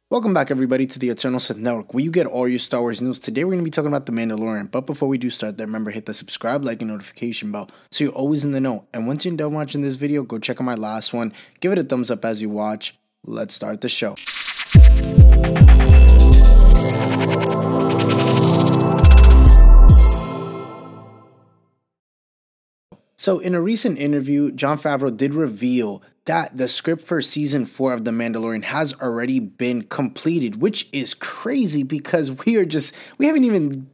Welcome back, everybody, to the Eternal Sith Network, where you get all your Star Wars news. Today, we're going to be talking about The Mandalorian. But before we do start that, remember, hit the subscribe, like, and notification bell so you're always in the know. And once you're done watching this video, go check out my last one. Give it a thumbs up as you watch. Let's start the show. So, in a recent interview, Jon Favreau did reveal that the script for season 4 of The Mandalorian has already been completed, which is crazy because we haven't even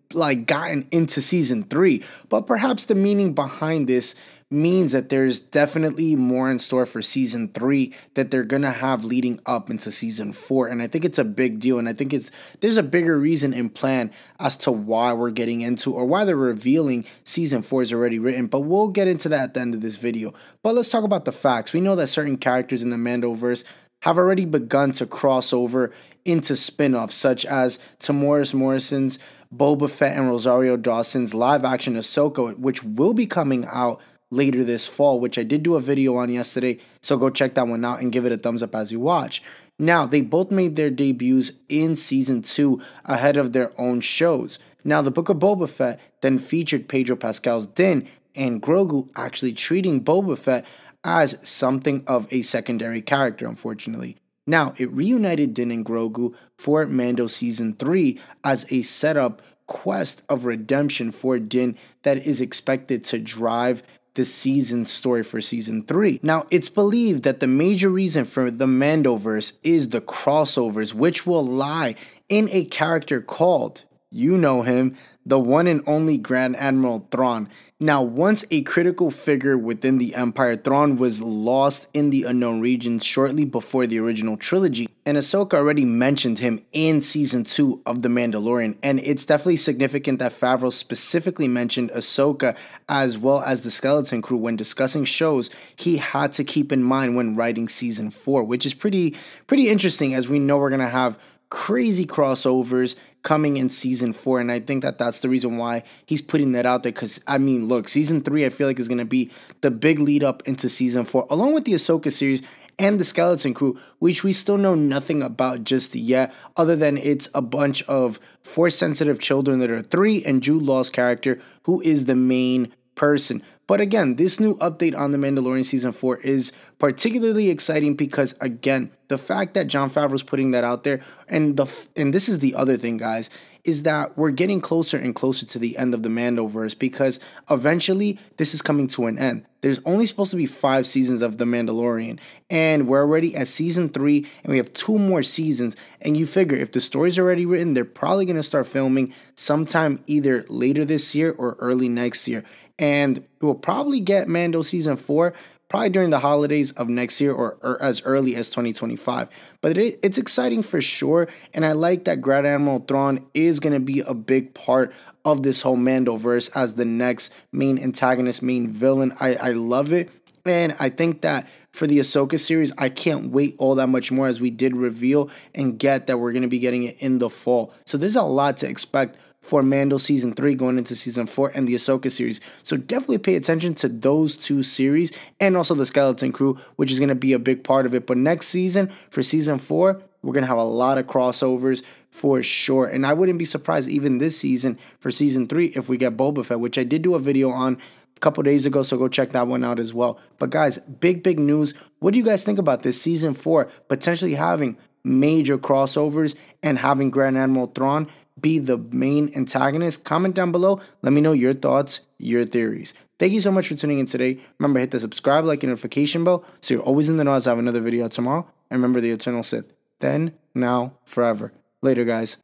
gotten into season 3. But perhaps the meaning behind this means that there's definitely more in store for season 3 that they're gonna have leading up into season 4, and I think it's a big deal, and I think there's a bigger reason and plan as to why we're getting into, or why they're revealing season 4 is already written, but we'll get into that at the end of this video. But let's talk about the facts. We know that certain characters in the Mandoverse have already begun to cross over into spin-offs, such as Temuera Morrison's Boba Fett and Rosario Dawson's live-action Ahsoka, which will be coming out later this fall, which I did do a video on yesterday, so go check that one out and give it a thumbs up as you watch. Now, they both made their debuts in season 2 ahead of their own shows. Now, the Book of Boba Fett then featured Pedro Pascal's Din and Grogu actually treating Boba Fett as something of a secondary character, unfortunately. Now, it reunited Din and Grogu for Mando season 3 as a setup quest of redemption for Din that is expected to drive the season story for season 3. Now, it's believed that the major reason for the Mandoverse is the crossovers, which will lie in a character called, you know him, the one and only Grand Admiral Thrawn. Now, once a critical figure within the Empire, Thrawn was lost in the unknown regions shortly before the original trilogy, and Ahsoka already mentioned him in season 2 of The Mandalorian, and it's definitely significant that Favreau specifically mentioned Ahsoka as well as the Skeleton Crew when discussing shows he had to keep in mind when writing season 4, which is pretty interesting, as we know we're going to have crazy crossovers coming in season 4, and I think that that's the reason why he's putting that out there, because I mean, look, season 3 I feel like is going to be the big lead up into season 4, along with the Ahsoka series and the Skeleton Crew, which we still know nothing about just yet, other than it's a bunch of force sensitive children that are 3 and Jude Law's character, who is the main person. But again, this new update on The Mandalorian season 4 is particularly exciting because, again, the fact that Jon Favreau's putting that out there, and this is the other thing, guys, is that we're getting closer and closer to the end of the Mandoverse, because eventually this is coming to an end. There's only supposed to be 5 seasons of The Mandalorian, and we're already at season 3, and we have 2 more seasons, and you figure if the story's already written, they're probably going to start filming sometime either later this year or early next year. And we'll probably get Mando season 4 probably during the holidays of next year, or as early as 2025. But it's exciting for sure, and I like that Grand Admiral Thrawn is going to be a big part of this whole Mandoverse as the next main antagonist, main villain. I love it, and I think that for the Ahsoka series, I can't wait all that much more, as we did reveal and get that we're going to be getting it in the fall. So there's a lot to expect for Mando season 3 going into season 4 and the Ahsoka series. So definitely pay attention to those 2 series, and also the Skeleton Crew, which is going to be a big part of it. But next season, for season 4, we're going to have a lot of crossovers for sure. And I wouldn't be surprised even this season for season 3 if we get Boba Fett, which I did do a video on a couple days ago, so go check that one out as well. But guys, big news. What do you guys think about this season 4 potentially having major crossovers and having Grand Admiral Thrawn be the main antagonist? Comment down below. Let me know your thoughts, your theories. Thank you so much for tuning in today. Remember, hit the subscribe, like, and notification bell so you're always in the know as I have another video tomorrow. And remember, the Eternal Sith. Then, now, forever. Later, guys.